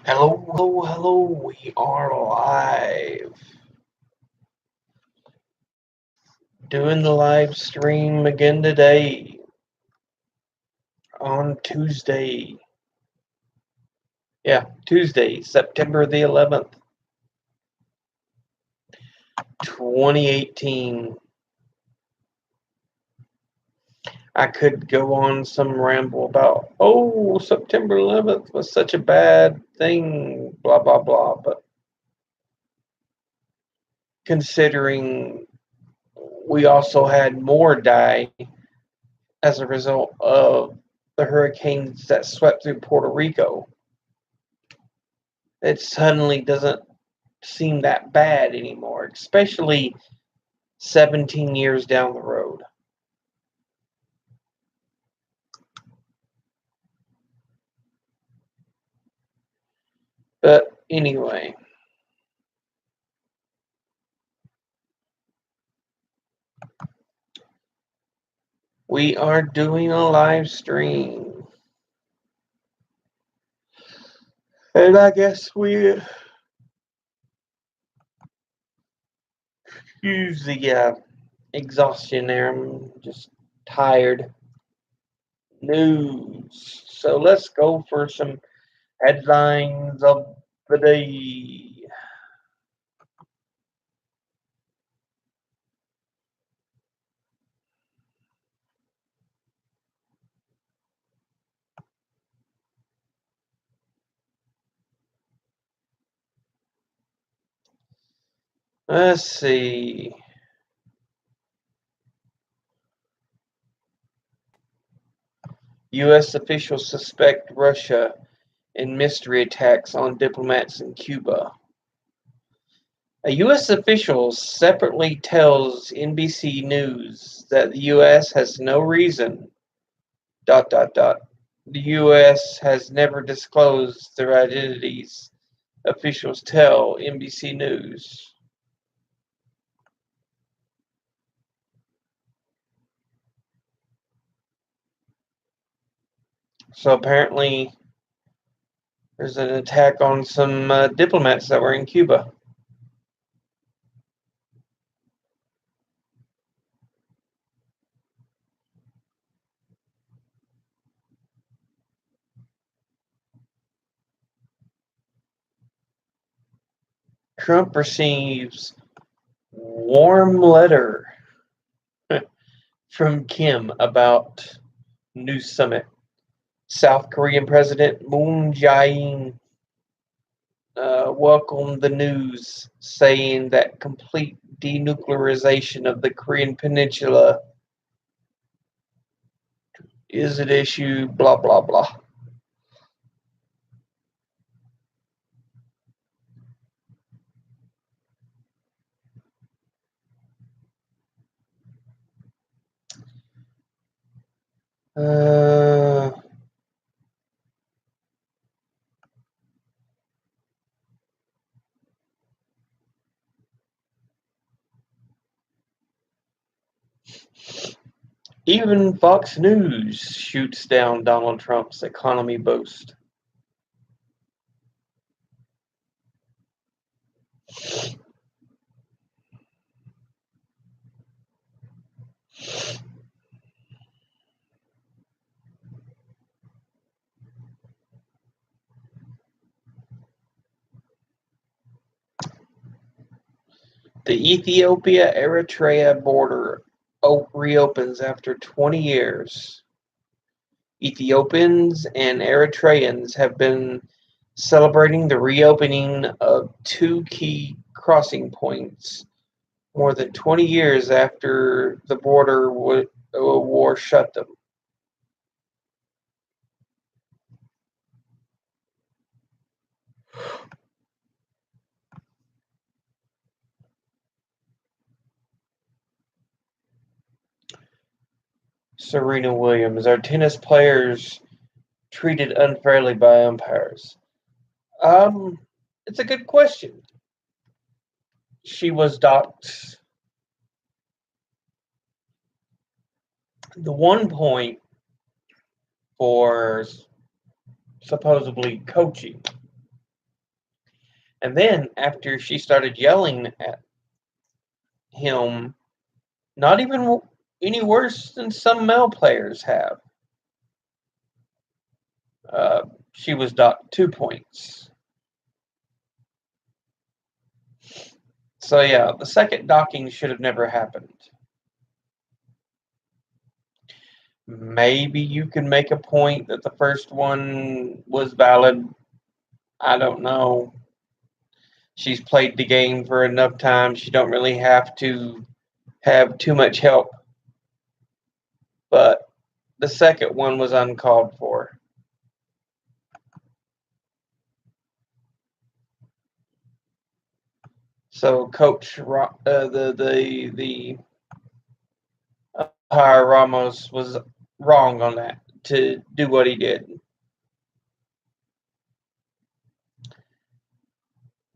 Hello, hello, hello. We are live. Doing the live stream again today on Tuesday. Yeah, Tuesday, September the 11th, 2018. I could go on some ramble about, September 11th was such a bad thing, blah, blah, blah. But considering we also had more die as a result of the hurricanes that swept through Puerto Rico, it suddenly doesn't seem that bad anymore, especially 17 years down the road. But anyway, we are doing a live stream. And I guess we use the exhaustion there. I'm just tired. News. So let's go for some headlines of the day. Let's see. U.S. officials suspect Russia in mystery attacks on diplomats in Cuba. A U.S. official separately tells NBC News that the U.S. has no reason. The U.S. has never disclosed their identities, officials tell NBC News. So apparently, there's an attack on some diplomats that were in Cuba. Trump receives warm letter from Kim about new summit. South Korean President Moon Jae-in welcomed the news, saying that complete denuclearization of the Korean Peninsula is at issue, blah, blah, blah. Uh, Even Fox News shoots down Donald Trump's economy boast. The Ethiopia-Eritrea border reopens after 20 years. Ethiopians and Eritreans have been celebrating the reopening of two key crossing points more than 20 years after the border war shut them. Serena Williams, are tennis players treated unfairly by umpires? Um, it's a good question. She was docked the one point for supposedly coaching. And then after she started yelling at him, not even any worse than some male players have, she was docked 2 points. So yeah, the second docking should have never happened. Maybe you can make a point that the first one was valid. I don't know. She's played the game for enough time. She don't really have to have too much help. But the second one was uncalled for. So Coach the umpire Ramos was wrong on that to do what he did.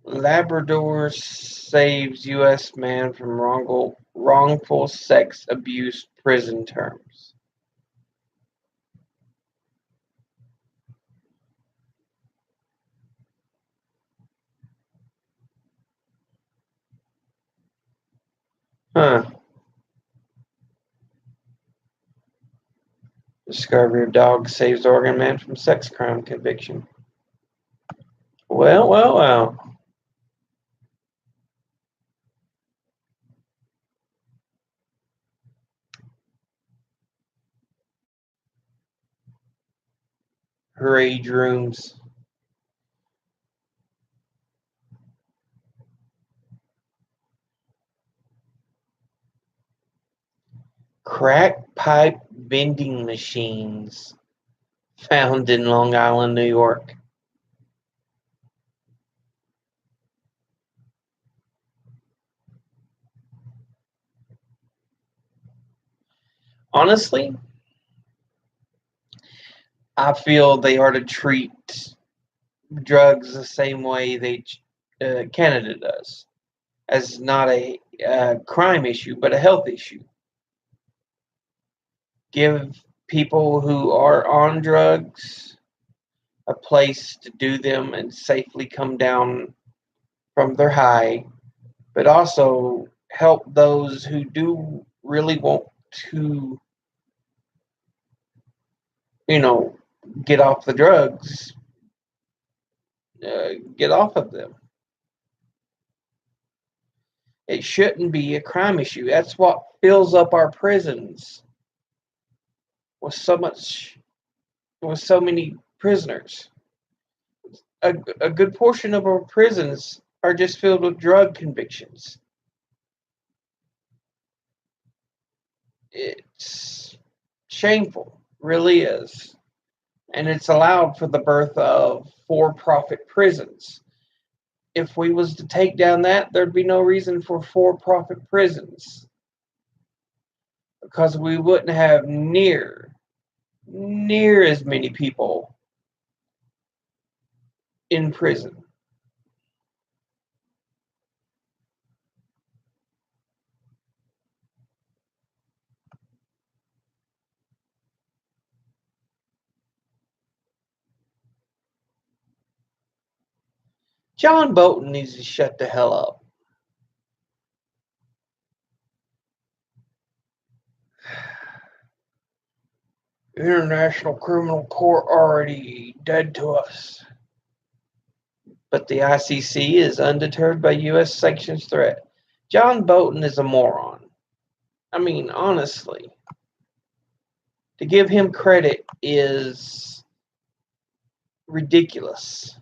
Labrador saves U.S. man from wrongful sex abuse prison terms. Huh. Discovery of dog saves Oregon man from sex crime conviction. Well, well, well. Rage rooms. Crack pipe vending machines found in Long Island, New York. Honestly, I feel they are to treat drugs the same way Canada does, as not a crime issue, but a health issue. Give people who are on drugs a place to do them and safely come down from their high, but also help those who do really want to, you know, get off the drugs, get off of them. It shouldn't be a crime issue. That's what fills up our prisons with so many prisoners. A good portion of our prisons are just filled with drug convictions. It's shameful, really is. And it's allowed for the birth of for-profit prisons. If we was to take down that, there'd be no reason for for-profit prisons because we wouldn't have near as many people in prison. John Bolton needs to shut the hell up. International Criminal Court already dead to us. But the ICC is undeterred by U.S. sanctions threat. John Bolton is a moron. I mean, honestly, to give him credit is ridiculous.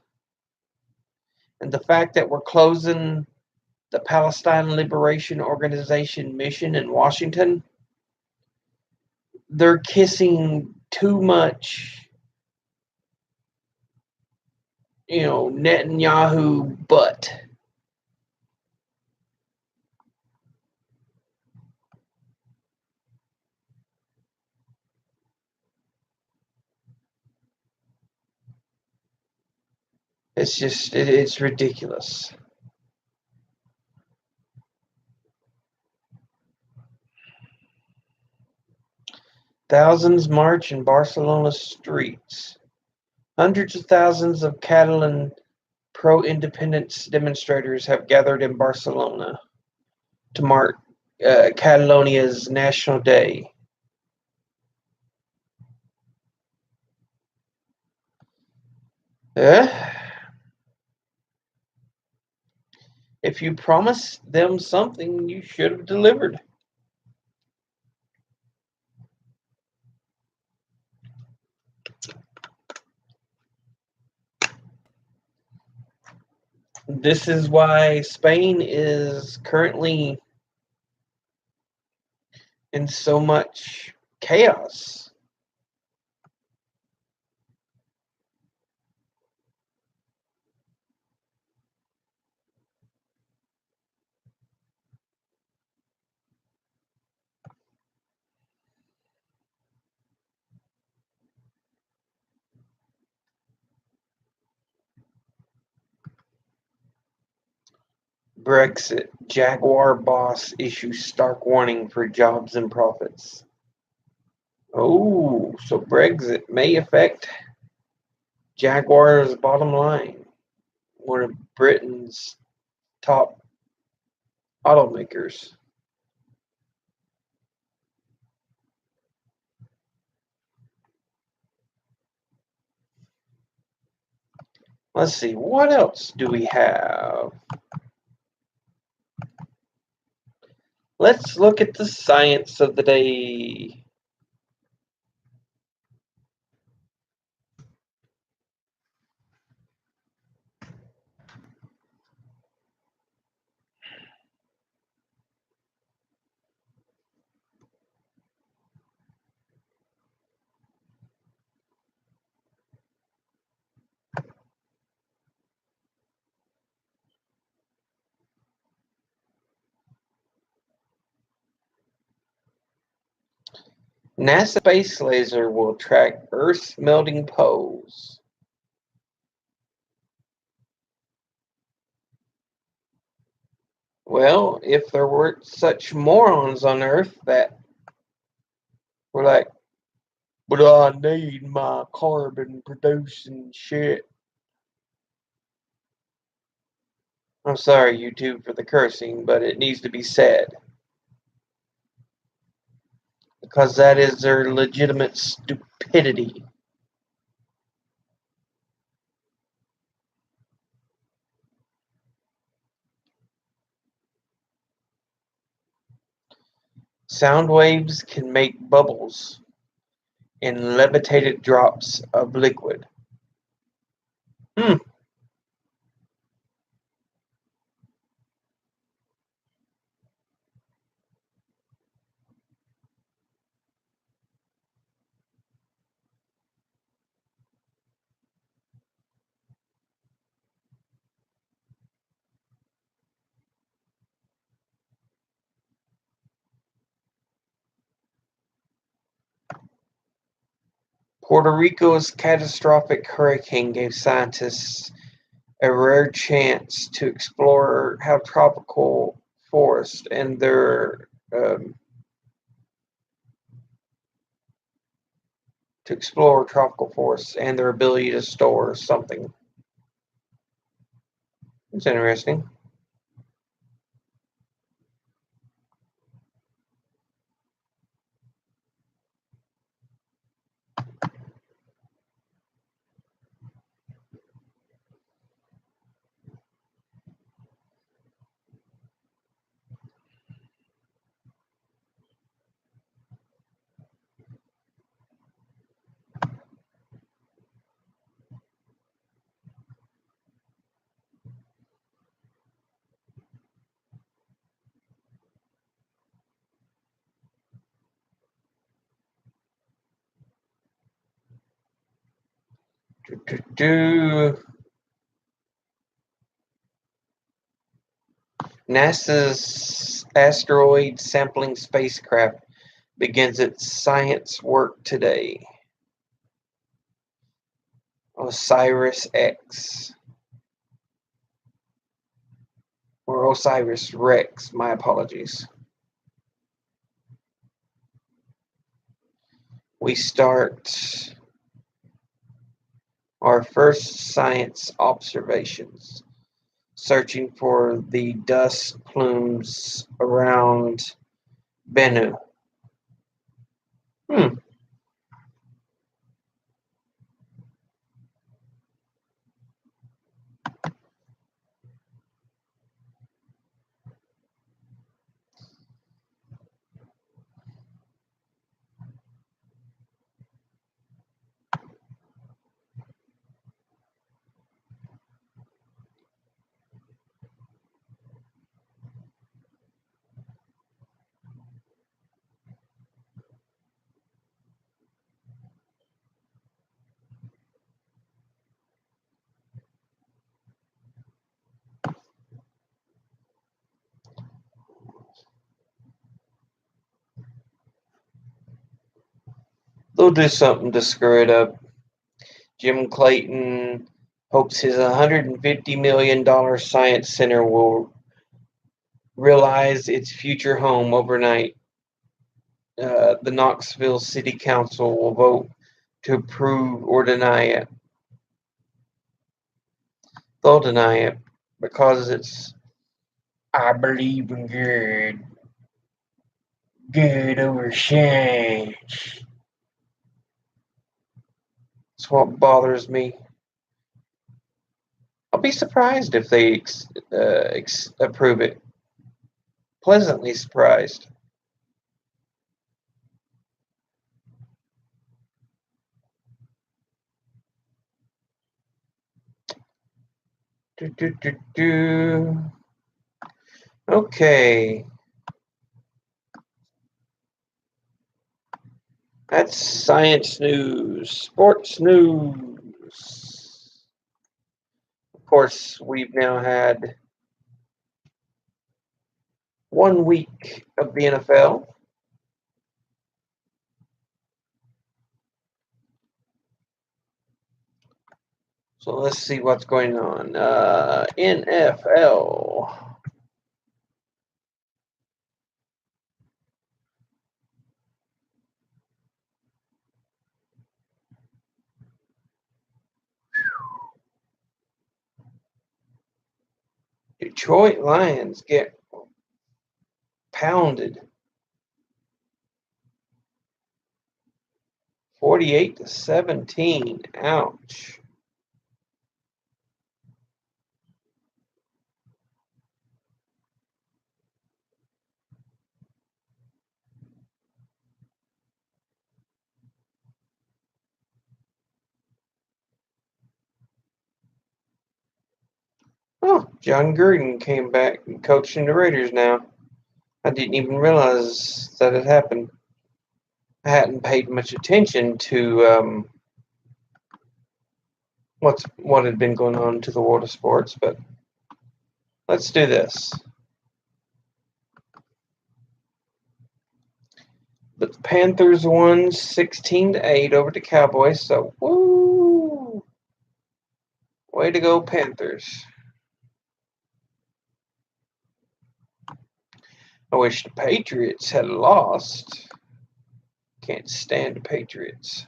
And the fact that we're closing the Palestine Liberation Organization mission in Washington, they're kissing too much, Netanyahu butt. It's ridiculous. Thousands march in Barcelona streets. Hundreds of thousands of Catalan pro-independence demonstrators have gathered in Barcelona to mark Catalonia's National Day. If you promised them something, you should have delivered. This is why Spain is currently in so much chaos. Brexit. Jaguar boss issues stark warning for jobs and profits. Oh, so Brexit may affect Jaguar's bottom line, one of Britain's top automakers. Let's see, what else do we have? Let's look at the science of the day. NASA space laser will track Earth's melting poles. Well, if there weren't such morons on Earth that were like, but I need my carbon producing shit. I'm sorry, YouTube, for the cursing, but it needs to be said. Because that is their legitimate stupidity. Sound waves can make bubbles in levitated drops of liquid. Hmm. Puerto Rico's catastrophic hurricane gave scientists a rare chance to explore how tropical forests and their ability to store something. It's interesting. NASA's asteroid sampling spacecraft begins its science work today. OSIRIS-X. Or OSIRIS-REx, my apologies. We start Our first science observations, searching for the dust plumes around Bennu. Hmm. They'll do something to screw it up. Jim Clayton hopes his $150 million science center will realize its future home overnight. The Knoxville City Council will vote to approve or deny it. They'll deny it because it's, I believe in good. Good over change. That's what bothers me. I'll be surprised if they approve it. Pleasantly surprised. Do, do, do, do. Okay. That's science news. Sports news. Of course, we've now had 1 week of the NFL. So let's see what's going on. NFL. Detroit Lions get pounded 48-17. Ouch. Oh, John Gruden came back and coaching the Raiders now. I didn't even realize that it happened. I hadn't paid much attention to what had been going on to the world of sports, but let's do this. But the Panthers won 16-8 over the Cowboys, so woo! Way to go, Panthers. I wish the Patriots had lost. Can't stand the Patriots.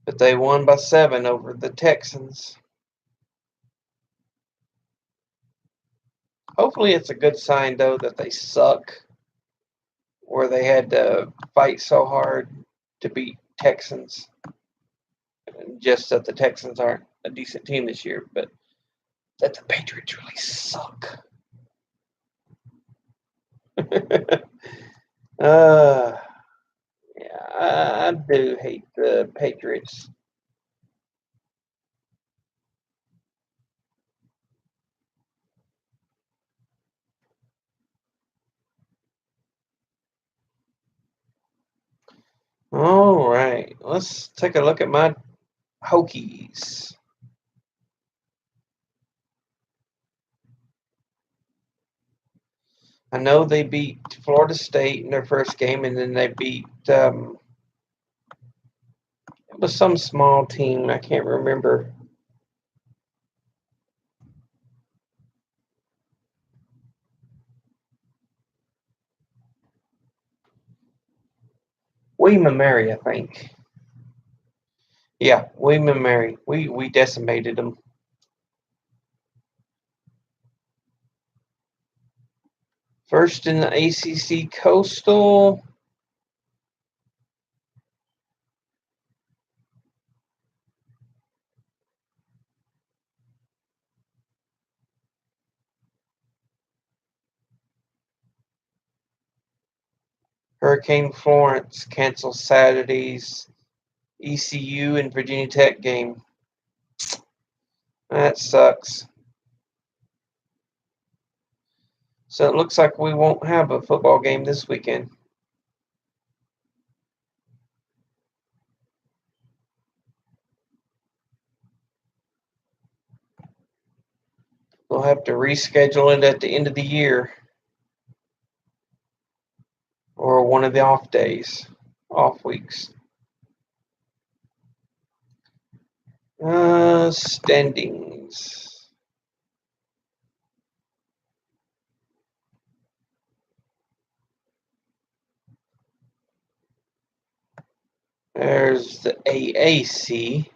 But they won by 7 over the Texans. Hopefully it's a good sign, though, that they suck, where they had to fight so hard to beat Texans. Just that the Texans aren't a decent team this year, but that the Patriots really suck. uh, yeah, I do hate the Patriots. All right, let's take a look at my Hokies. I know they beat Florida State in their first game, and then they beat it was some small team. I can't remember. William and Mary, I think. Yeah, William and Mary. We decimated them. First in the ACC Coastal. Hurricane Florence cancels Saturday's ECU and Virginia Tech game. That sucks. So it looks like we won't have a football game this weekend. We'll have to reschedule it at the end of the year or one of the off weeks. Standings. There's the AAC.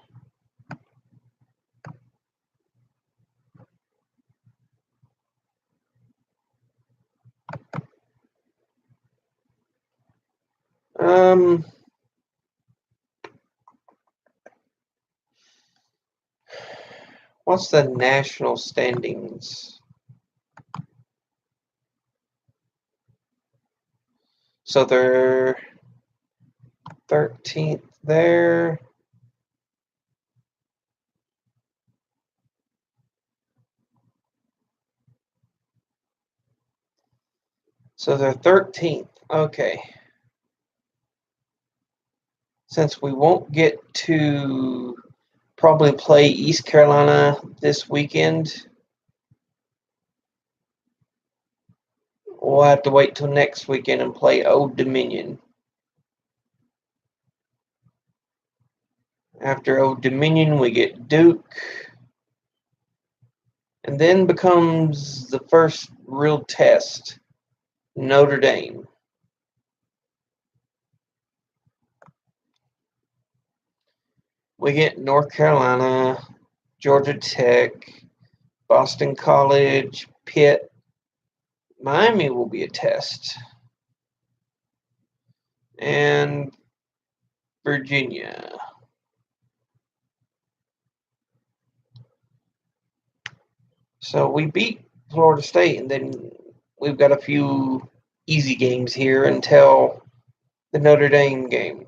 What's the national standings? So they're 13th there. So they're 13th. Okay. Since we won't get to probably play East Carolina this weekend, we'll have to wait till next weekend and play Old Dominion. After Old Dominion, we get Duke. And then becomes the first real test, Notre Dame. We get North Carolina, Georgia Tech, Boston College, Pitt. Miami will be a test. And Virginia. So we beat Florida State, and then we've got a few easy games here until the Notre Dame game,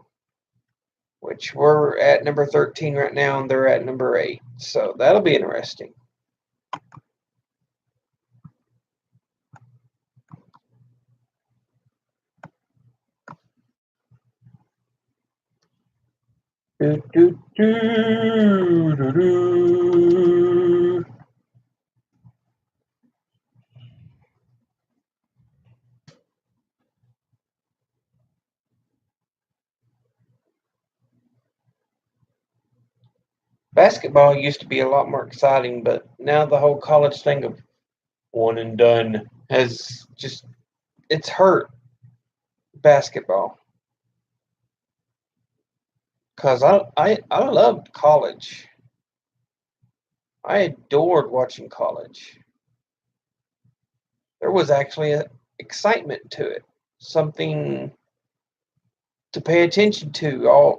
which we're at number 13 right now, and they're at number 8. So that'll be interesting. Do, do, do, do, do. Basketball used to be a lot more exciting, but now the whole college thing of one and done has just, it's hurt basketball. Because I loved college. I adored watching college. There was actually an excitement to it, something to pay attention to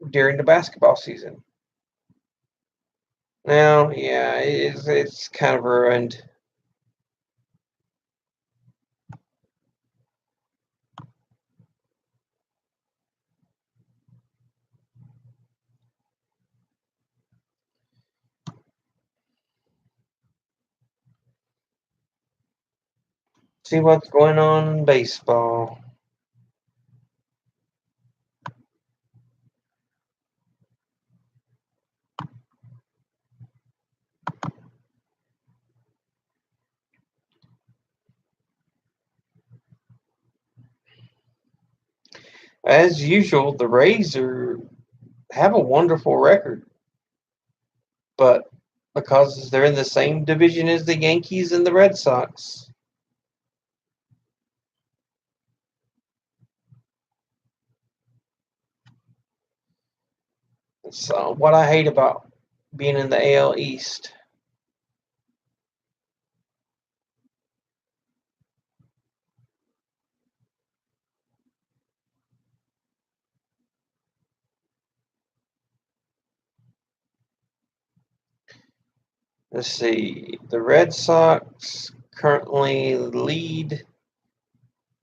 during the basketball season. Now, yeah, it's kind of ruined. See what's going on in baseball. As usual, the Rays have a wonderful record, but because they're in the same division as the Yankees and the Red Sox, So what I hate about being in the AL East. Let's see. The Red Sox currently lead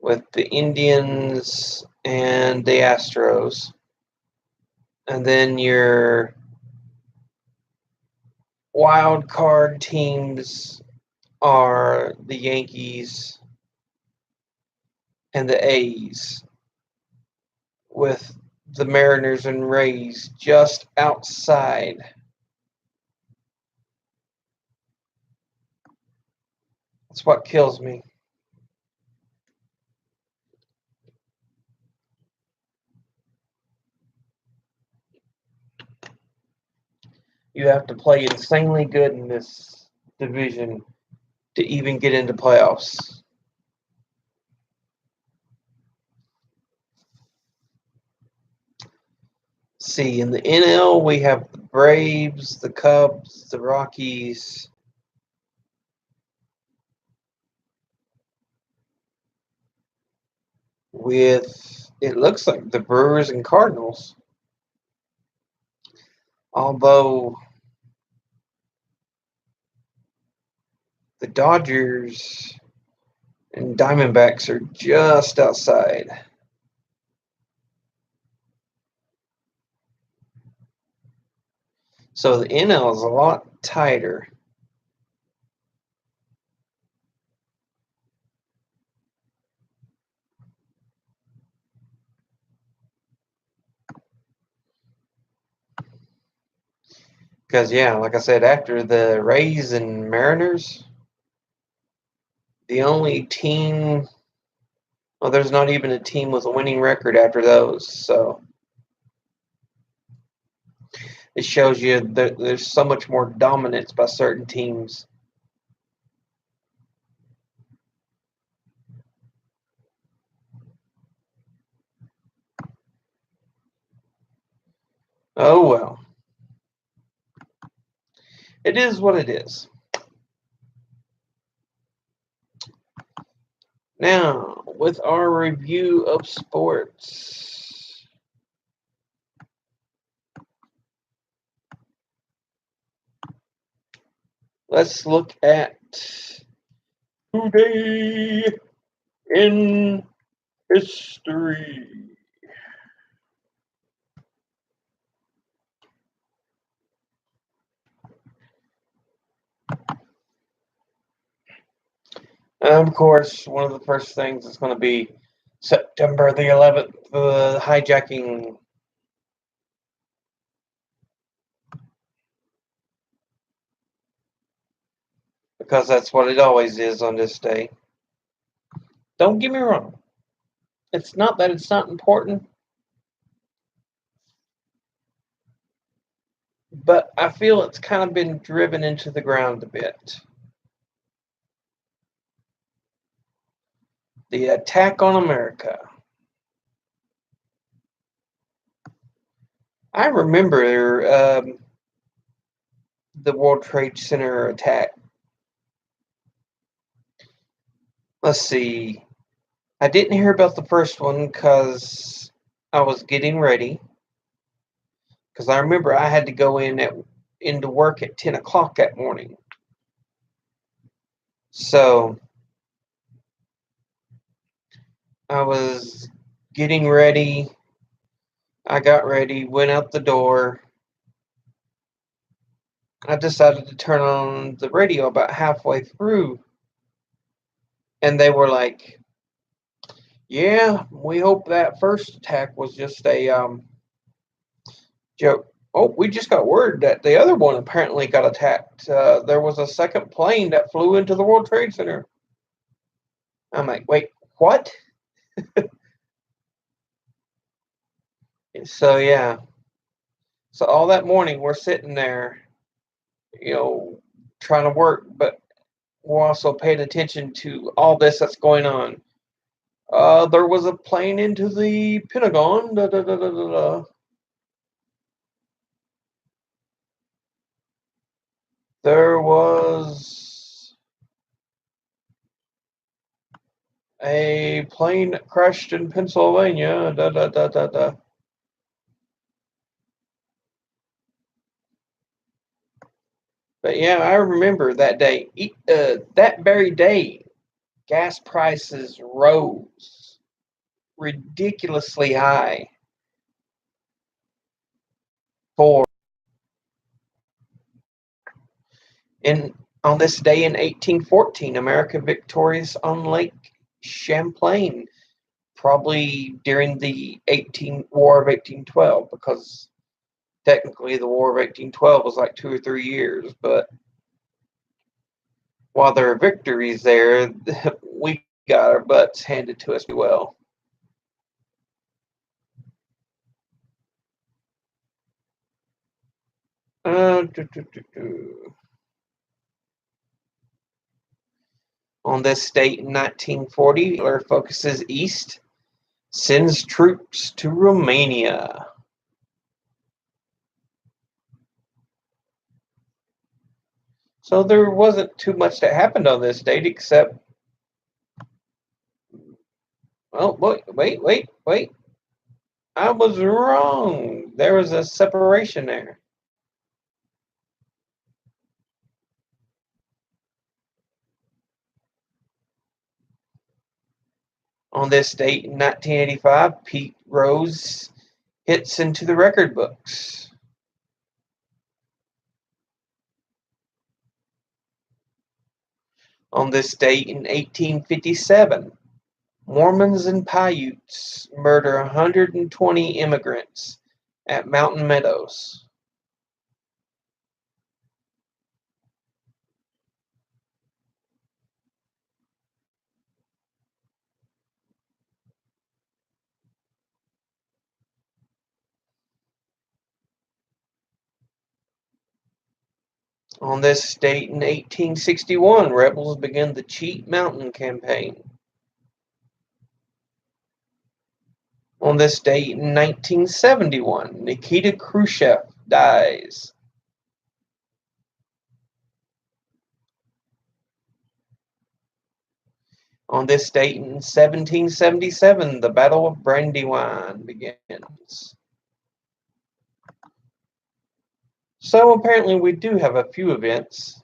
with the Indians and the Astros. And then your wild card teams are the Yankees and the A's, with the Mariners and Rays just outside. That's what kills me. You have to play insanely good in this division to even get into playoffs. See, in the NL, we have the Braves, the Cubs, the Rockies. With, it looks like the Brewers and Cardinals. Although the Dodgers and Diamondbacks are just outside. So the NL is a lot tighter. Because, yeah, like I said, after the Rays and Mariners, the only team, well, there's not even a team with a winning record after those. So it shows you that there's so much more dominance by certain teams. Oh, well. It is what it is. Now, with our review of sports, let's look at today in history. Of course, one of the first things is going to be September the 11th, the hijacking. Because that's what it always is on this day. Don't get me wrong. It's not that it's not important, but I feel it's kind of been driven into the ground a bit. The attack on America. I remember the World Trade Center attack. Let's see. I didn't hear about the first one because I was getting ready. Because I remember I had to go into work at 10 o'clock that morning. So I was getting ready. I got ready, went out the door. I decided to turn on the radio about halfway through. And they were like, yeah, we hope that first attack was just a joke. Oh, we just got word that the other one apparently got attacked. There was a second plane that flew into the World Trade Center. I'm like, wait, what? So, yeah. So, all that morning, we're sitting there, trying to work, but we're also paying attention to all this that's going on. There was a plane into the Pentagon. Da, da, da, da, da, da. There was a plane that crashed in Pennsylvania. Da, da, da, da, da. But yeah, I remember that day. That very day, gas prices rose ridiculously high for in on this day in 1814, America victorious on Lake Champlain, probably during the 18 War of 1812, because technically the War of 1812 was like 2 or 3 years, but while there are victories there, we got our butts handed to us well. Do, do, do, do. On this date in 1940, Hitler focuses east, sends troops to Romania. So there wasn't too much that happened on this date except, oh, wait. I was wrong. There was a separation there. On this date in 1985, Pete Rose hits into the record books. On this date in 1857, Mormons and Paiutes murder 120 immigrants at Mountain Meadows. On this date in 1861, rebels begin the Cheat Mountain Campaign. On this date in 1971, Nikita Khrushchev dies. On this date in 1777, the Battle of Brandywine begins. So apparently we do have a few events.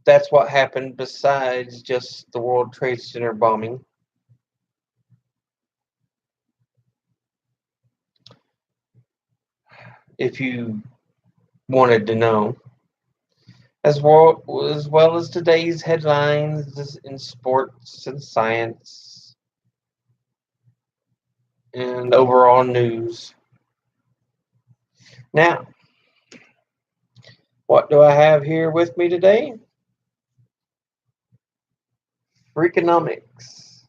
That's what happened besides just the World Trade Center bombing. If you wanted to know. As well as today's headlines in sports and science and overall news. Now, what do I have here with me today? Freakonomics.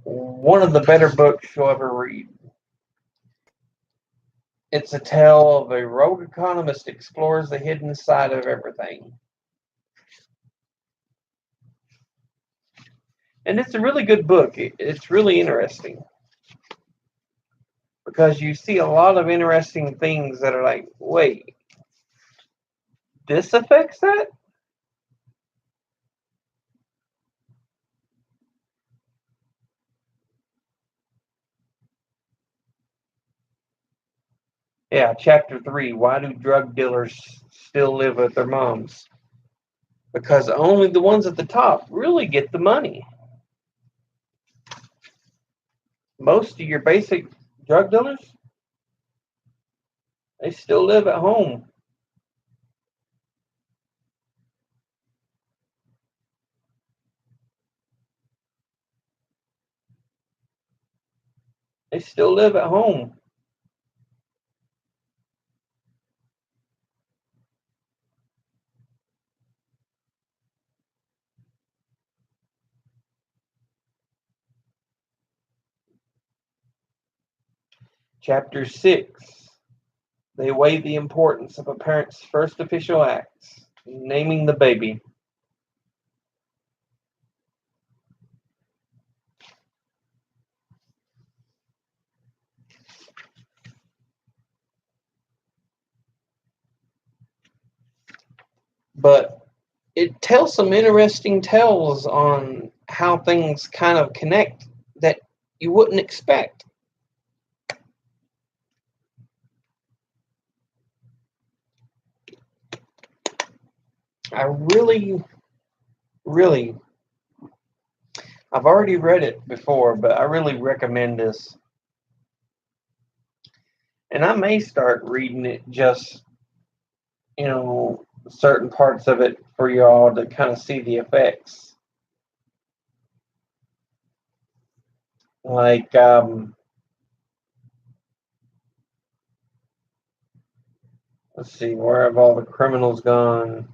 One of the better books you'll ever read. It's a tale of a rogue economist explores the hidden side of everything. And it's a really good book. It's really interesting. Because you see a lot of interesting things that are like, wait, this affects that? Yeah, chapter 3. Why do drug dealers still live with their moms? Because only the ones at the top really get the money. Most of your basic drug dealers, they still live at home. They still live at home. Chapter 6. They weigh the importance of a parent's first official acts, naming the baby. but it tells some interesting tales on how things kind of connect that you wouldn't expect. I really, really, I've already read it before, but I really recommend this. And I may start reading it just, certain parts of it for y'all to kind of see the effects. Like, let's see, where have all the criminals gone?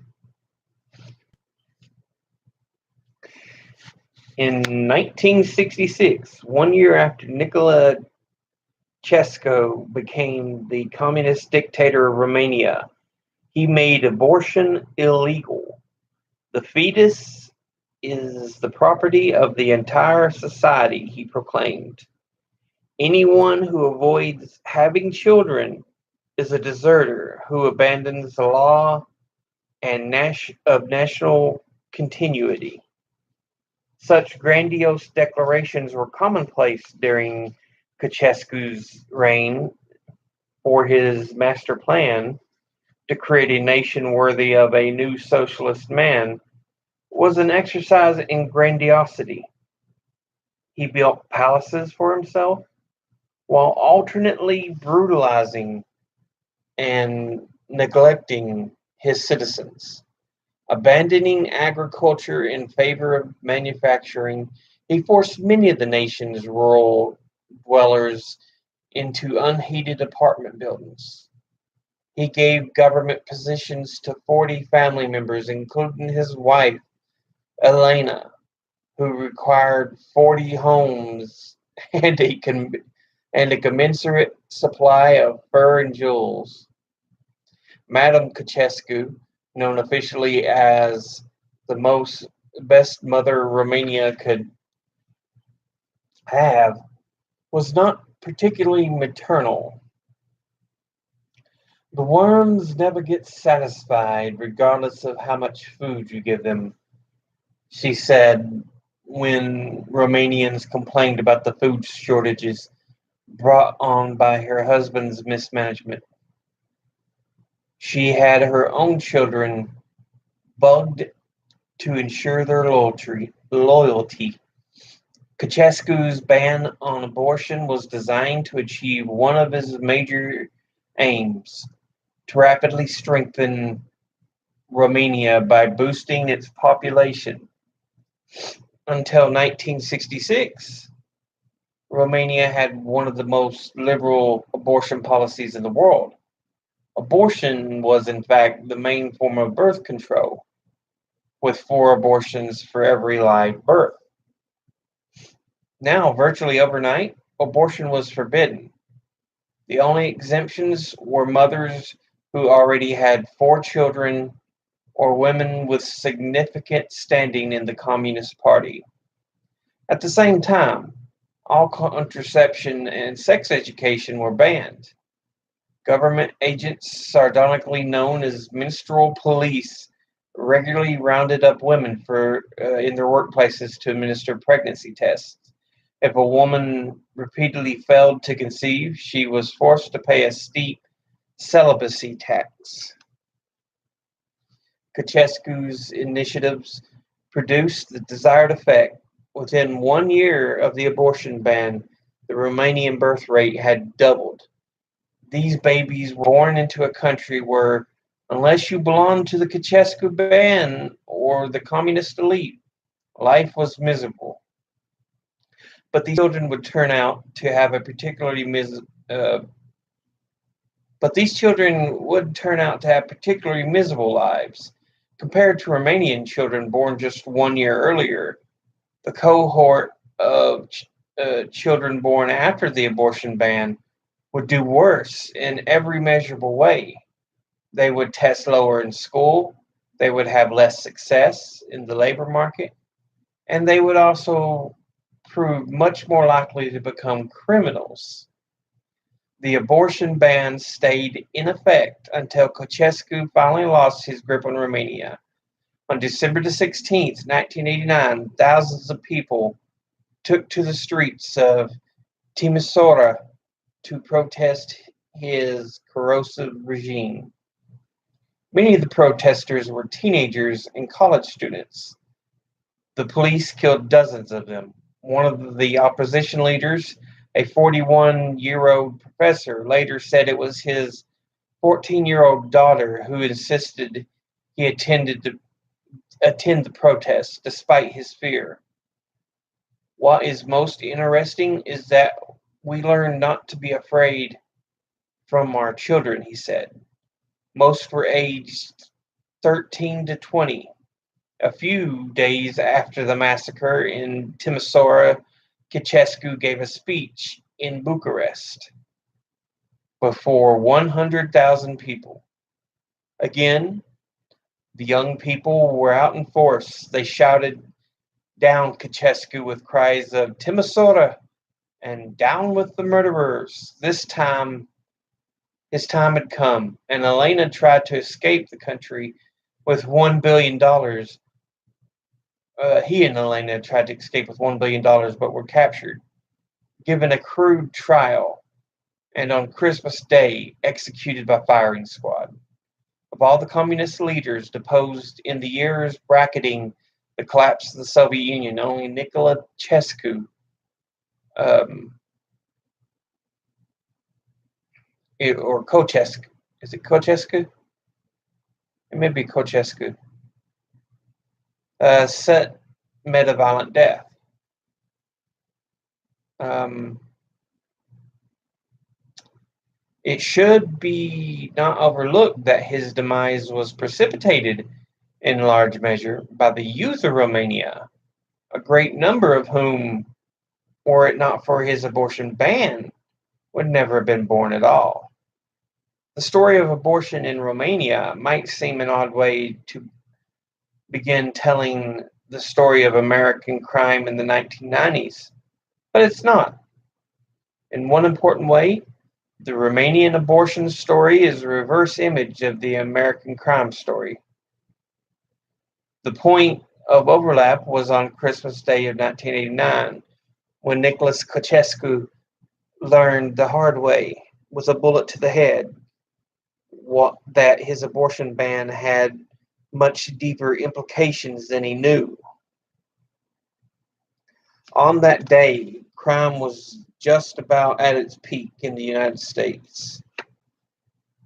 In 1966, 1 year after Nicolae Ceausescu became the communist dictator of Romania, he made abortion illegal. The fetus is the property of the entire society, he proclaimed. Anyone who avoids having children is a deserter who abandons the law and of national continuity. Such grandiose declarations were commonplace during Ceausescu's reign, for his master plan to create a nation worthy of a new socialist man was an exercise in grandiosity. He built palaces for himself while alternately brutalizing and neglecting his citizens. Abandoning agriculture in favor of manufacturing, he forced many of the nation's rural dwellers into unheated apartment buildings. He gave government positions to 40 family members, including his wife, Elena, who required 40 homes and a commensurate supply of fur and jewels. Madame Ceausescu, known officially as the most best mother Romania could have, was not particularly maternal. The worms never get satisfied regardless of how much food you give them, she said when Romanians complained about the food shortages brought on by her husband's mismanagement. She had her own children bugged to ensure their loyalty. Ceausescu's ban on abortion was designed to achieve one of his major aims: to rapidly strengthen Romania by boosting its population. Until 1966, Romania had one of the most liberal abortion policies in the world. Abortion was, in fact, the main form of birth control, with 4 abortions for every live birth. Now, virtually overnight, abortion was forbidden. The only exemptions were mothers who already had 4 children or women with significant standing in the Communist Party. At the same time, all contraception and sex education were banned. Government agents, sardonically known as menstrual police, regularly rounded up women in their workplaces to administer pregnancy tests. If a woman repeatedly failed to conceive, she was forced to pay a steep celibacy tax. Ceausescu's initiatives produced the desired effect. Within 1 year of the abortion ban, the Romanian birth rate had doubled. These babies were born into a country where, unless you belonged to the Ceausescu ban or the communist elite, life was miserable. But these children would turn out to have a particularly uh, but these children would turn out to have particularly miserable lives compared to Romanian children born just 1 year earlier. The cohort of children born after the abortion ban would do worse in every measurable way. They would test lower in school, they would have less success in the labor market, and they would also prove much more likely to become criminals. The abortion ban stayed in effect until Ceausescu finally lost his grip on Romania. On December the 16th, 1989, thousands of people took to the streets of Timisoara to protest his corrosive regime. Many of the protesters were teenagers and college students. The police killed dozens of them. One of the opposition leaders, a 41-year-old professor, later said it was his 14-year-old daughter who insisted he attend the protest despite his fear. What is most interesting is that we learn not to be afraid from our children, he said. Most were aged 13 to 20. A few days after the massacre in Timisoara, Ceausescu gave a speech in Bucharest before 100,000 people. Again, the young people were out in force. They shouted down Ceausescu with cries of Timisoara and down with the murderers. This time, his time had come, and Elena tried to escape the country with $1 billion. He and Elena tried to escape with $1 billion, but were captured, given a crude trial, and on Christmas Day executed by firing squad. Of all the communist leaders deposed in the years bracketing the collapse of the Soviet Union, only Nicolae Ceausescu, or Ceausescu, is it Ceausescu? It may be Ceausescu, met a violent death. It should be not overlooked that his demise was precipitated in large measure by the youth of Romania, a great number of whom, were it not for his abortion ban, would never have been born at all. The story of abortion in Romania might seem an odd way to begin telling the story of American crime in the 1990s, but it's not. In one important way, the Romanian abortion story is a reverse image of the American crime story. The point of overlap was on Christmas Day of 1989, when Nicholas Ceausescu learned the hard way, with a bullet to the head, that his abortion ban had much deeper implications than he knew. On that day, crime was just about at its peak in the United States.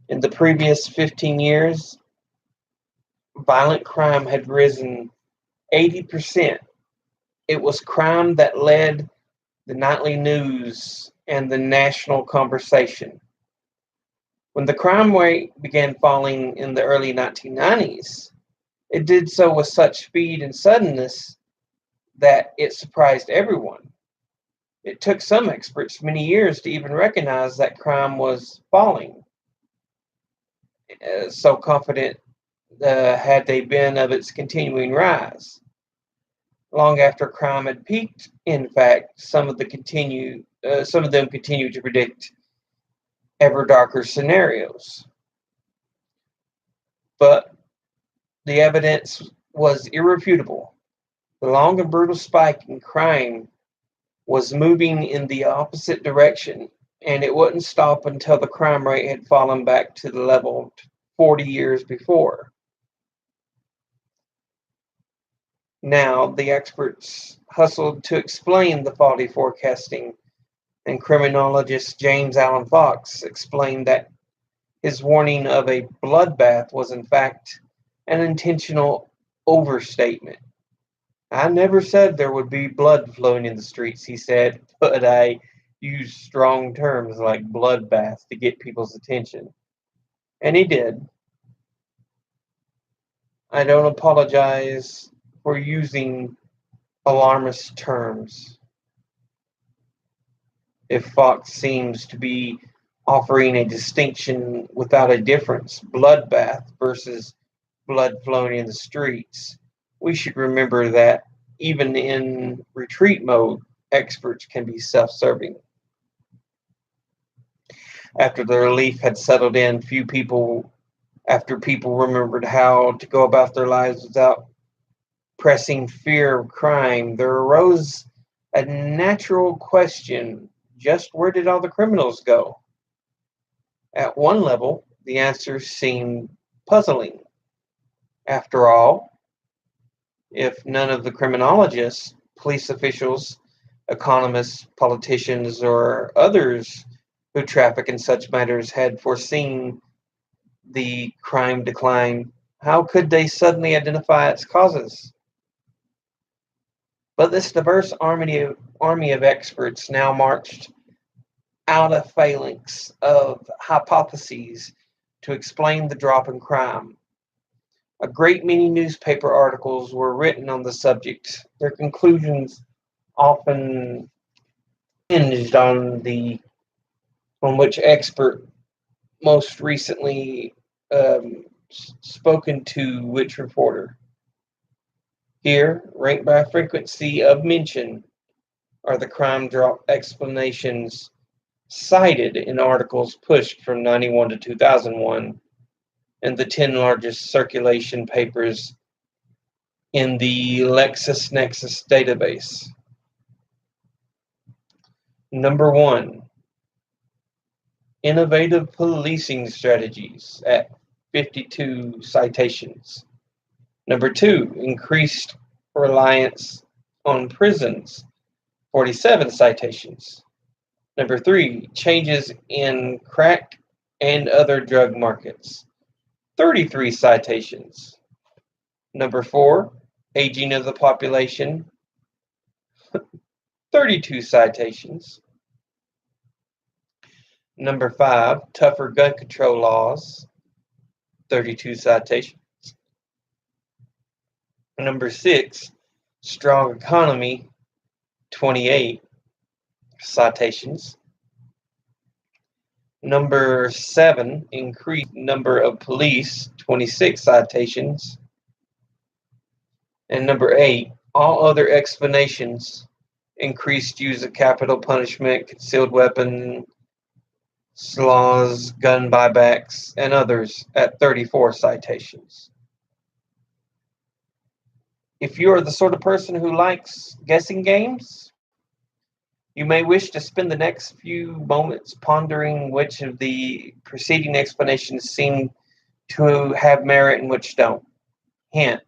In the previous 15 years, violent crime had risen 80%. It was crime that led the nightly news and the national conversation. When the crime rate began falling in the early 1990s, it did so with such speed and suddenness that it surprised everyone. It took some experts many years to even recognize that crime was falling. So confident had they been of its continuing rise. Long after crime had peaked, in fact, some of them continued to predict ever darker scenarios. But the evidence was irrefutable. The long and brutal spike in crime was moving in the opposite direction, and it wouldn't stop until the crime rate had fallen back to the level 40 years before. Now, the experts hustled to explain the faulty forecasting, and criminologist James Alan Fox explained that his warning of a bloodbath was in fact an intentional overstatement. I never said there would be blood flowing in the streets, he said, but I used strong terms like bloodbath to get people's attention. And he did. I don't apologize for using alarmist terms. If Fox seems to be offering a distinction without a difference, bloodbath versus blood flowing in the streets, we should remember that even in retreat mode, experts can be self-serving. After the relief had settled in, after people remembered how to go about their lives without pressing fear of crime, there arose a natural question: just where did all the criminals go? At one level, the answer seemed puzzling. After all, if none of the criminologists, police officials, economists, politicians, or others who traffic in such matters had foreseen the crime decline, how could they suddenly identify its causes? But this diverse army of experts now marched out a phalanx of hypotheses to explain the drop in crime. A great many newspaper articles were written on the subject. Their conclusions often hinged on which expert most recently spoken to which reporter. Here, ranked by frequency of mention, are the crime drop explanations cited in articles pushed from 91 to 2001 and the 10 largest circulation papers in the LexisNexis database. Number 1, innovative policing strategies at 52 citations. Number 2, increased reliance on prisons, 47 citations. Number 3, changes in crack and other drug markets, 33 citations. Number 4, aging of the population, 32 citations. Number 5, tougher gun control laws, 32 citations. Number 6, strong economy, 28 citations. Number 7, increased number of police, 26 citations. And number 8, all other explanations, increased use of capital punishment, concealed weapon laws, gun buybacks, and others at 34 citations. If you are the sort of person who likes guessing games, you may wish to spend the next few moments pondering which of the preceding explanations seem to have merit and which don't. Hint: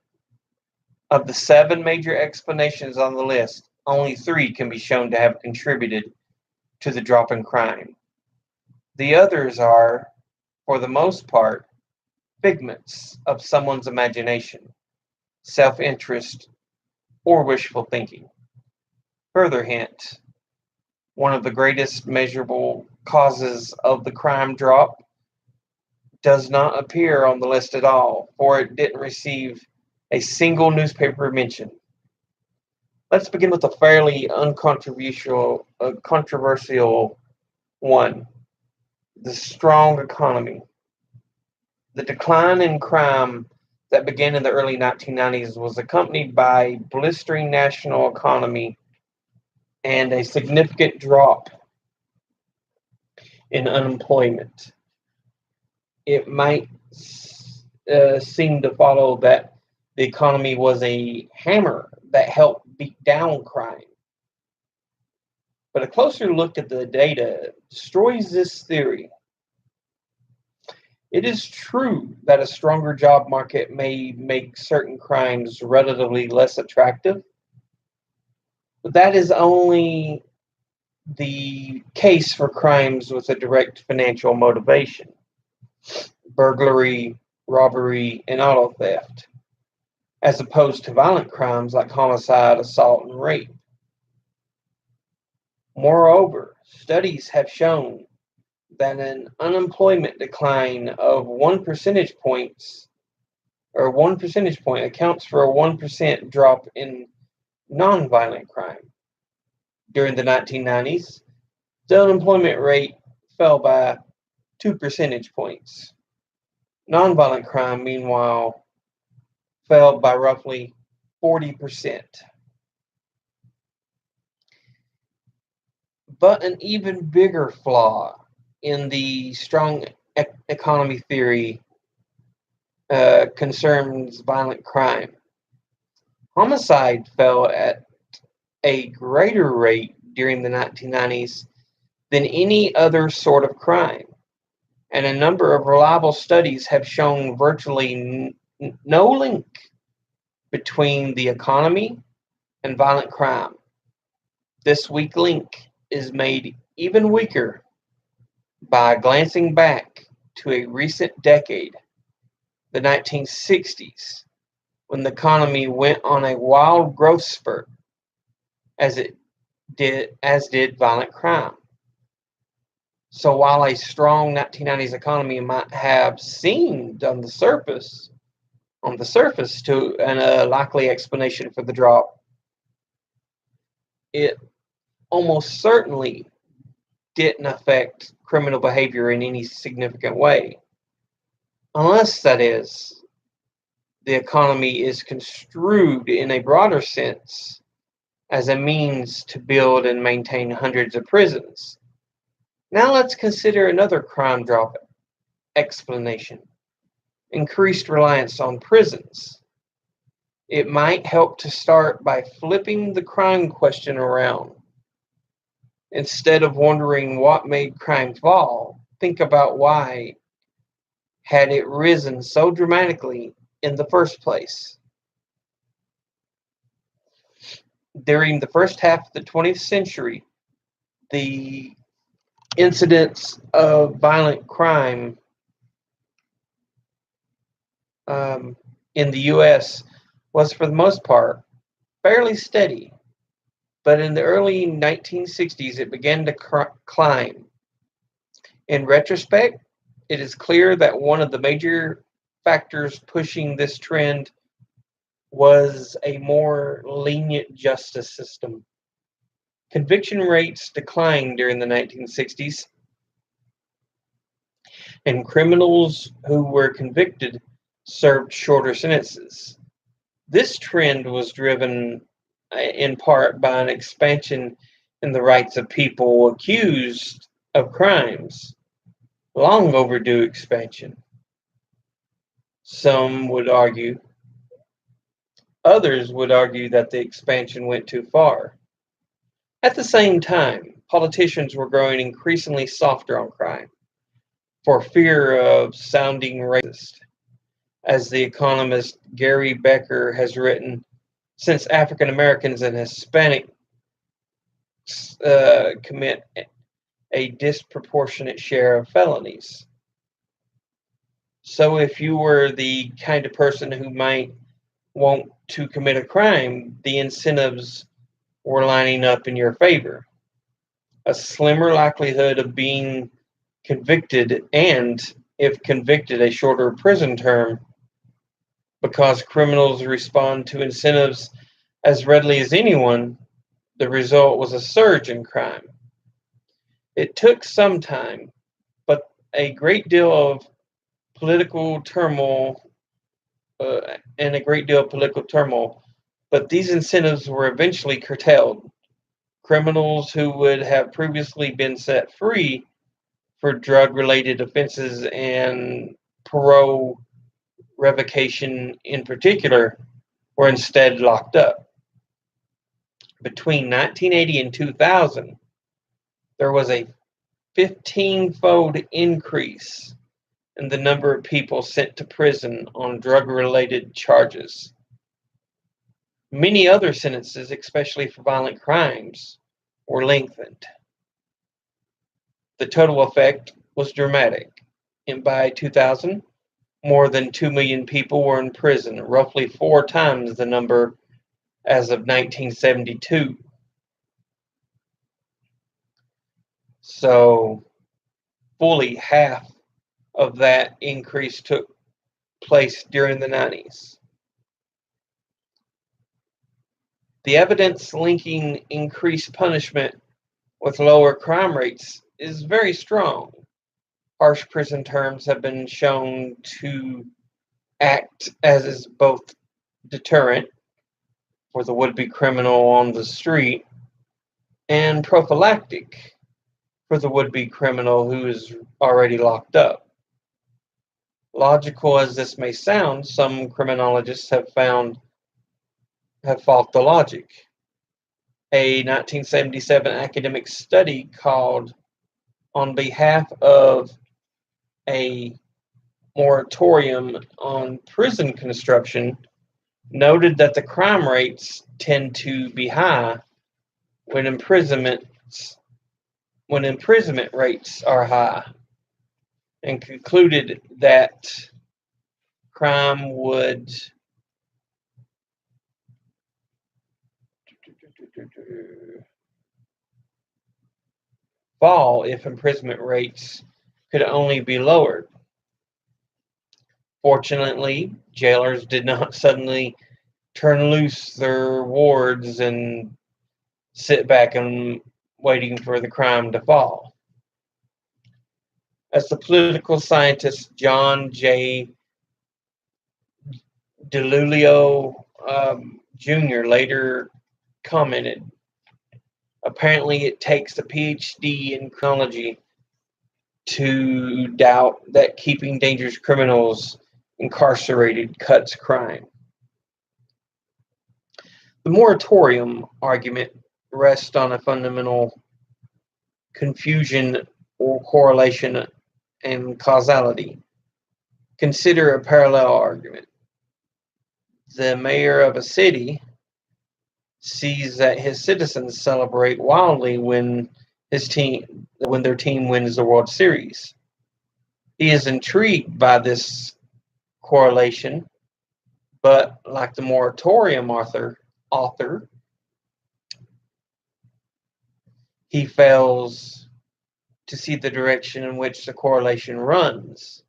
of the 7 major explanations on the list, only 3 can be shown to have contributed to the drop in crime. The others are, for the most part, figments of someone's imagination, self-interest, or wishful thinking. Further hint: one of the greatest measurable causes of the crime drop does not appear on the list at all, for it didn't receive a single newspaper mention. Let's begin with a fairly controversial one: the strong economy. The decline in crime that began in the early 1990s was accompanied by blistering national economy and a significant drop in unemployment. It might seem to follow that the economy was a hammer that helped beat down crime. But a closer look at the data destroys this theory. It is true that a stronger job market may make certain crimes relatively less attractive, but that is only the case for crimes with a direct financial motivation: burglary, robbery, and auto theft, as opposed to violent crimes like homicide, assault, and rape. Moreover, studies have shown that an unemployment decline of 1 percentage point accounts for a 1% drop in nonviolent crime. During the 1990s, the unemployment rate fell by 2 percentage points. Nonviolent crime, meanwhile, fell by roughly 40%. But an even bigger flaw in the strong economy theory concerns violent crime. Homicide fell at a greater rate during the 1990s than any other sort of crime, and a number of reliable studies have shown virtually no link between the economy and violent crime. This weak link is made even weaker by glancing back to a recent decade, the 1960s, when the economy went on a wild growth spurt as did violent crime. So while a strong 1990s economy might have seemed on the surface to a likely explanation for the drop, it almost certainly didn't affect criminal behavior in any significant way, unless, that is, the economy is construed in a broader sense as a means to build and maintain hundreds of prisons. Now let's consider another crime drop explanation: increased reliance on prisons. It might help to start by flipping the crime question around. Instead of wondering what made crime fall, think about why had it risen so dramatically in the first place. During the first half of the 20th century, the incidence of violent crime in the U.S. was, for the most part, fairly steady. But in the early 1960s, it began to climb. In retrospect, it is clear that one of the major factors pushing this trend was a more lenient justice system. Conviction rates declined during the 1960s, and criminals who were convicted served shorter sentences. This trend was driven in part by an expansion in the rights of people accused of crimes, long overdue expansion. Some would argue, others would argue that the expansion went too far. At the same time, politicians were growing increasingly softer on crime for fear of sounding racist. As the economist Gary Becker has written, since African Americans and Hispanics commit a disproportionate share of felonies. So if you were the kind of person who might want to commit a crime, the incentives were lining up in your favor. A slimmer likelihood of being convicted, and, if convicted, a shorter prison term, because criminals respond to incentives as readily as anyone. The result was a surge in crime. It took some time, but a great deal of political turmoil, but these incentives were eventually curtailed. Criminals who would have previously been set free for drug-related offenses and parole revocation in particular were instead locked up. Between 1980 and 2000, there was a 15-fold increase in the number of people sent to prison on drug-related charges. Many other sentences, especially for violent crimes, were lengthened. The total effect was dramatic, and by 2000, more than 2 million people were in prison, roughly 4 times the number as of 1972. So, fully half of that increase took place during the 90s. The evidence linking increased punishment with lower crime rates is very strong. Harsh prison terms have been shown to act as both deterrent for the would-be criminal on the street and prophylactic for the would-be criminal who is already locked up. Logical as this may sound, some criminologists have fault the logic. A 1977 academic study called on behalf of a moratorium on prison construction noted that the crime rates tend to be high when imprisonment rates are high, and concluded that crime would fall if imprisonment rates could only be lowered. Fortunately, jailers did not suddenly turn loose their wards and sit back and waiting for the crime to fall. As the political scientist John J. DiIulio Jr. later commented, apparently it takes a PhD in criminology to doubt that keeping dangerous criminals incarcerated cuts crime. The moratorium argument rests on a fundamental confusion or correlation and causality. Consider a parallel argument. The mayor of a city sees that his citizens celebrate wildly when their team wins the World Series. He is intrigued by this correlation, but like the moratorium author, he fails to see the direction in which the correlation runs.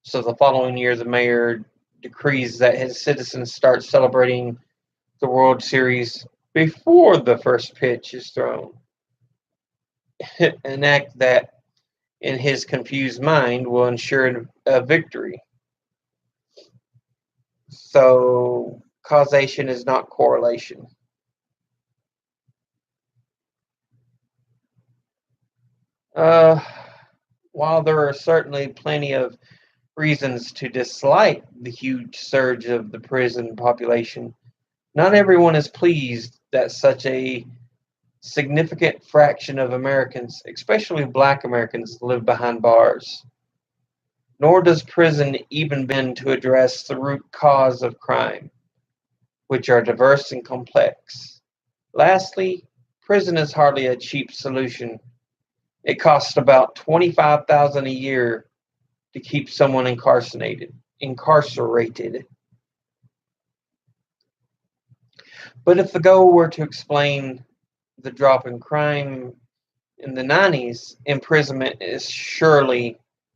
So the following year, the mayor decrees that his citizens start celebrating the World Series before the first pitch is thrown. An act that, in his confused mind, will ensure a victory. So causation is not correlation. While there are certainly plenty of reasons to dislike the huge surge of the prison population, not everyone is pleased that such a significant fraction of Americans, especially Black Americans, live behind bars. Nor does prison even begin to address the root cause of crime, which are diverse and complex. Lastly, prison is hardly a cheap solution. It costs about $25,000 a year to keep someone incarcerated. But if the goal were to explain the drop in crime in the 90s, imprisonment is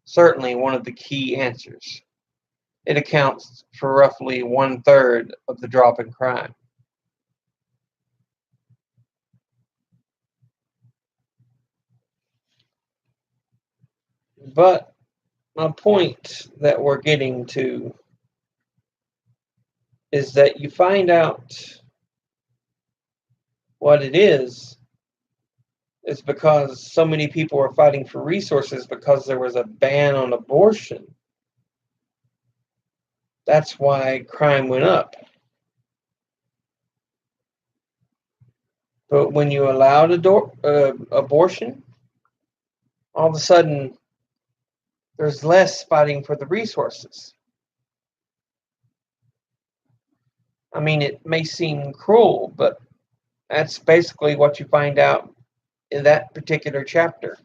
certainly one of the key answers. It accounts for roughly 1/3 of the drop in crime. But my point that we're getting to is that you find out what it is because so many people are fighting for resources because there was a ban on abortion. That's why crime went up. But when you allowed abortion, all of a sudden there's less fighting for the resources. I mean, it may seem cruel, but that's basically what you find out in that particular chapter.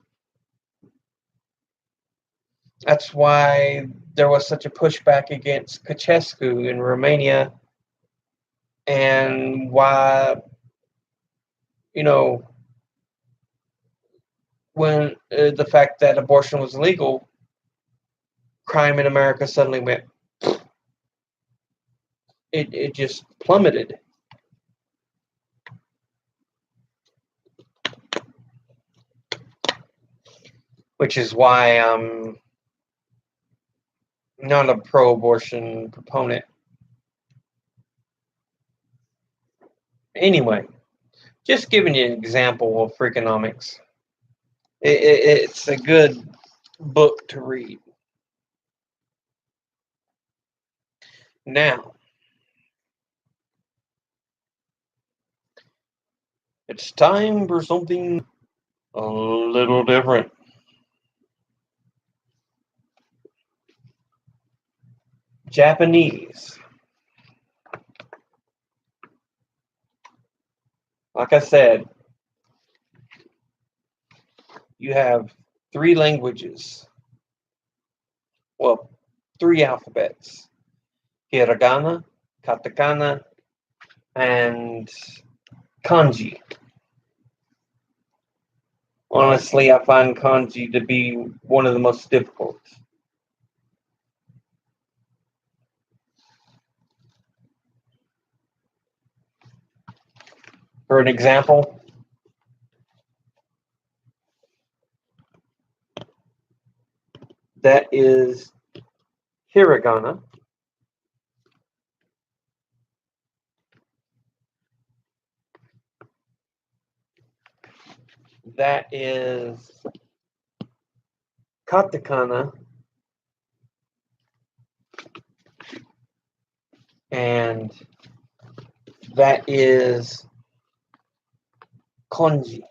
That's why there was such a pushback against Ceausescu in Romania, and why, when the fact that abortion was illegal, crime in America suddenly went, it just plummeted. Which is why I'm not a pro-abortion proponent. Anyway, just giving you an example of Freakonomics. It's a good book to read. Now, it's time for something a little different. Japanese. Like I said, you have three languages. Well, three alphabets: hiragana, katakana, and kanji. Honestly, I find kanji to be one of the most difficult. For an example, that is hiragana. That is katakana. And that is kanji.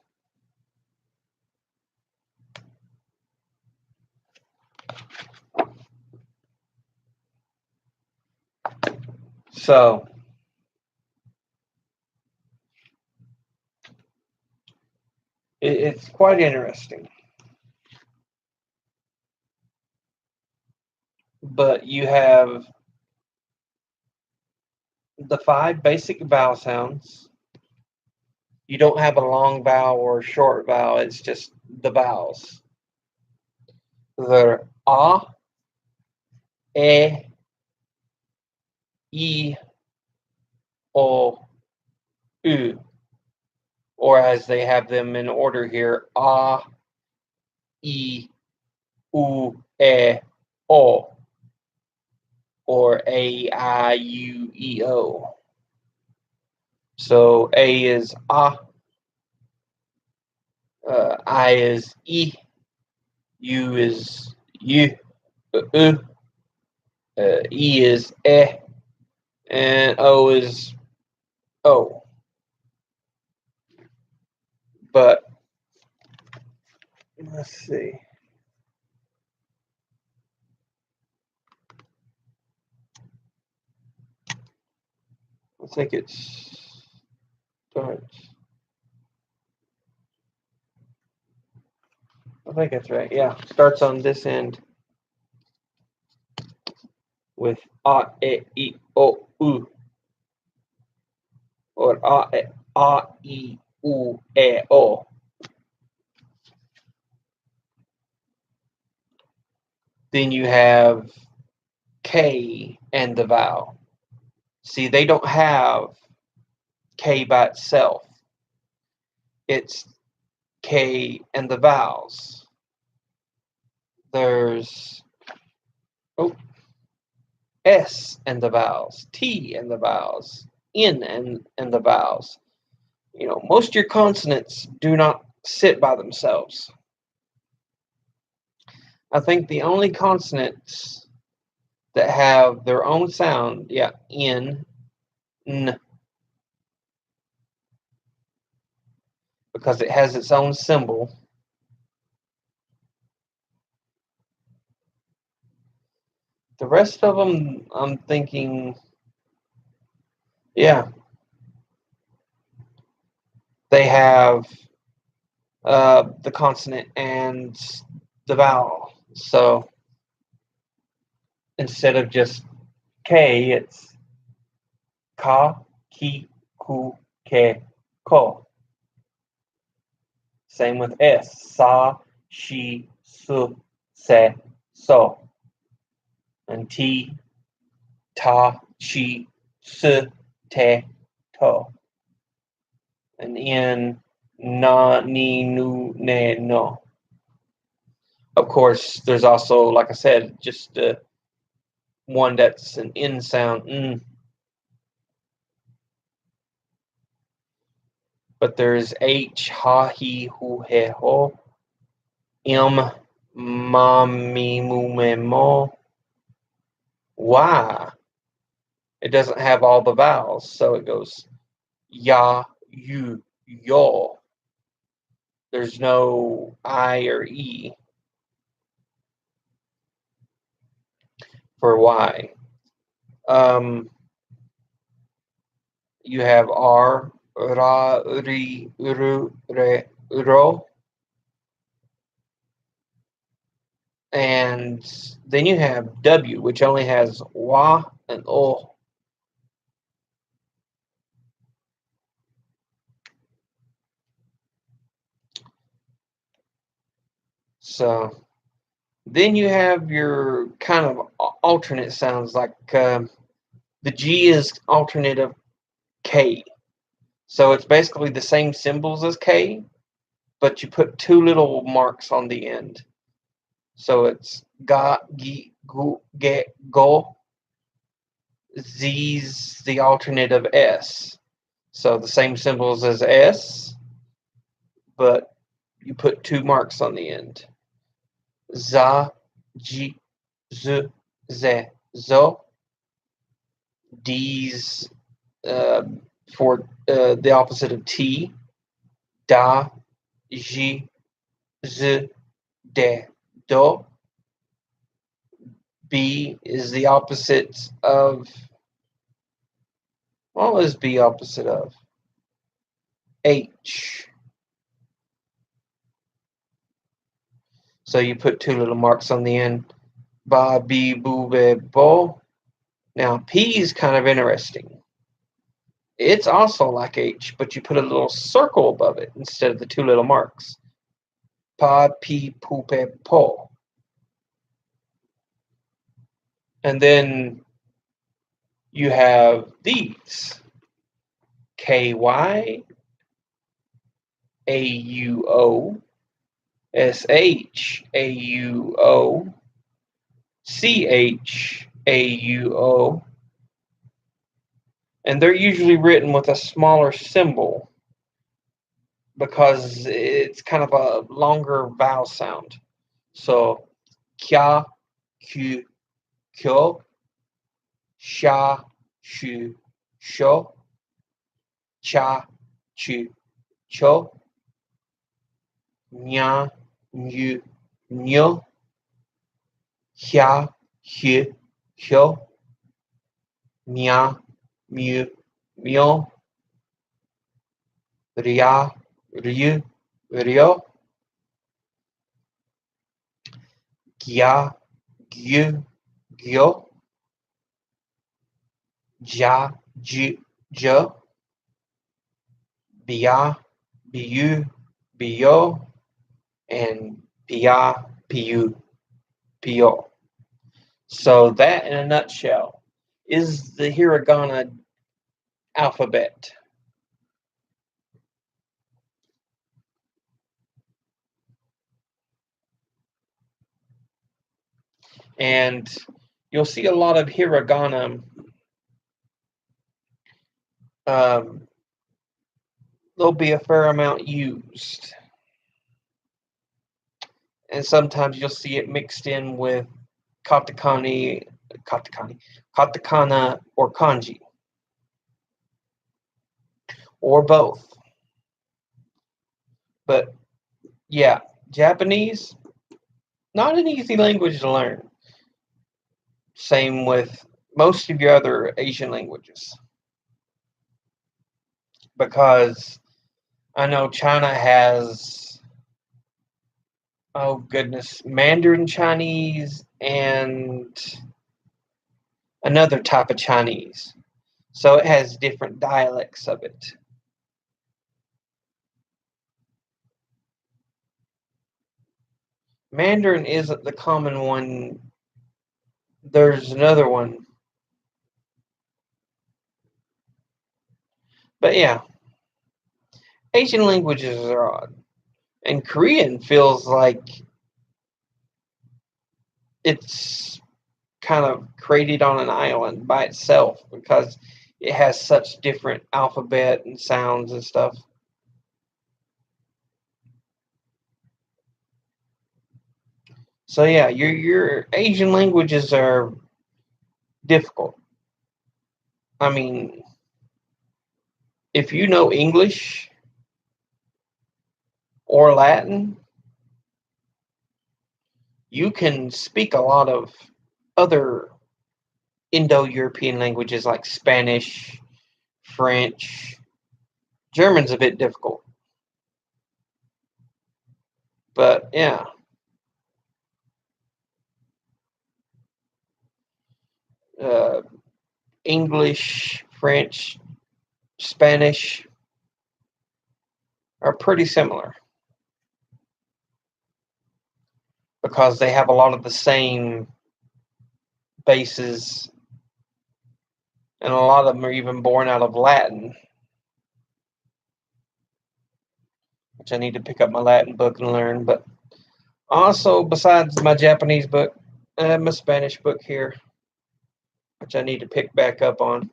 So it's quite interesting. But you have the five basic vowel sounds. You don't have a long vowel or a short vowel, it's just the vowels. They're a, e, o, u, or as they have them in order here, a, e, u, o, or a, I, u, e, o. So a is a, I is e, u is u, e is and o is o. But let's see. I think it starts. I think that's right. Yeah, starts on this end with a, e, o, u, or a, e, u, o. Then you have K and the vowel. See, they don't have K by itself. It's K and the vowels. There's S and the vowels, T and the vowels, N and the vowels. You know, most of your consonants do not sit by themselves. I think the only consonants that have their own sound, yeah, N, N, because it has its own symbol. The rest of them, I'm thinking, yeah, they have the consonant and the vowel. So instead of just K, it's ka, ki, ku, ke, ko. Same with S, sa, shi, su, se, so. And T, ta, chi, su, te, to. And N, na, ni, nu, ne, no. Of course, there's also, like I said, just one that's an N sound, n. But there's H, ha, he, hu, he, ho. M, ma, mi, mu, me, mo. Y. It doesn't have all the vowels, so it goes ya, you, yo. There's no I or E for Y. Um, you have R, ra, ri, ru, re, ro. And then you have W, which only has wa and o. So then you have your kind of alternate sounds, like the G is alternate of K. So it's basically the same symbols as K, but you put two little marks on the end. So it's ga, gi, gu, ge, go. Z's the alternate of S. So the same symbols as S, but you put two marks on the end. Za, ji, z, ze, zo. D's uh, for the opposite of T. Da, ji, z, de, do. B is the opposite of. What is B opposite of? H. So you put two little marks on the end. Ba, bi, boo, be, bo. Now, P is kind of interesting. It's also like H, but you put a little circle above it instead of the two little marks. Pa, pi, pu, pe, po. And then you have these. KY, AUO, SH, AUO, CH, AUO. And they're usually written with a smaller symbol because it's kind of a longer vowel sound. So, kya, kyu, kyo, sha, shu, sho, cha, chu, cho, nya, nyu, nyo, hya, hyu, hyo, mya, myu, myo, rya, ryu, ryo, gya, gyu, gyo, ja, ju, jo, bia, biu, bio, and pia, piu, pio. So that, in a nutshell, is the hiragana alphabet. And you'll see a lot of hiragana. Um, there'll be a fair amount used. And sometimes you'll see it mixed in with katakana, or kanji, or both. But yeah, Japanese, not an easy language to learn. Same with most of your other Asian languages. Because I know China has, oh goodness, Mandarin Chinese and another type of Chinese. So it has different dialects of it. Mandarin isn't the common one. There's another one. But yeah, Asian languages are odd. And Korean feels like it's kind of created on an island by itself because it has such different alphabet and sounds and stuff. So yeah, your Asian languages are difficult. I mean, if you know English or Latin, you can speak a lot of other Indo-European languages like Spanish, French. German's a bit difficult. But yeah. Uh, English, French, Spanish are pretty similar because they have a lot of the same bases, and a lot of them are even born out of Latin, which I need to pick up my Latin book and learn. But also, besides my Japanese book, I have my Spanish book here, which I need to pick back up on.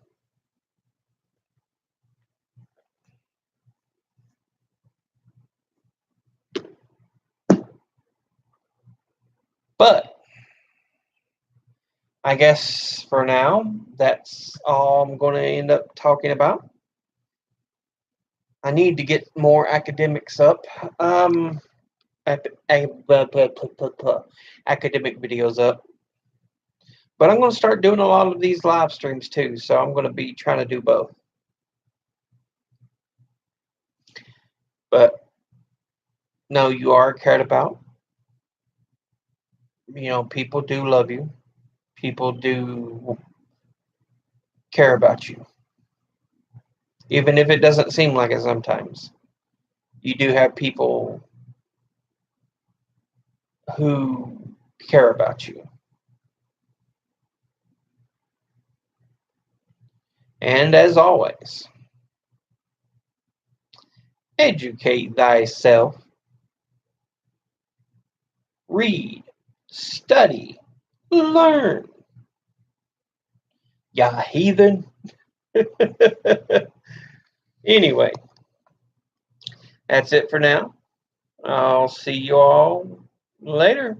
But I guess for now, that's all I'm going to end up talking about. I need to get more academics up. Academic videos up. But I'm going to start doing a lot of these live streams too, so I'm going to be trying to do both. But no, you are cared about. You know, people do love you. People do care about you. Even if it doesn't seem like it sometimes. You do have people who care about you. And as always, educate thyself. Read, study, learn. Ya heathen. Anyway, that's it for now. I'll see you all later.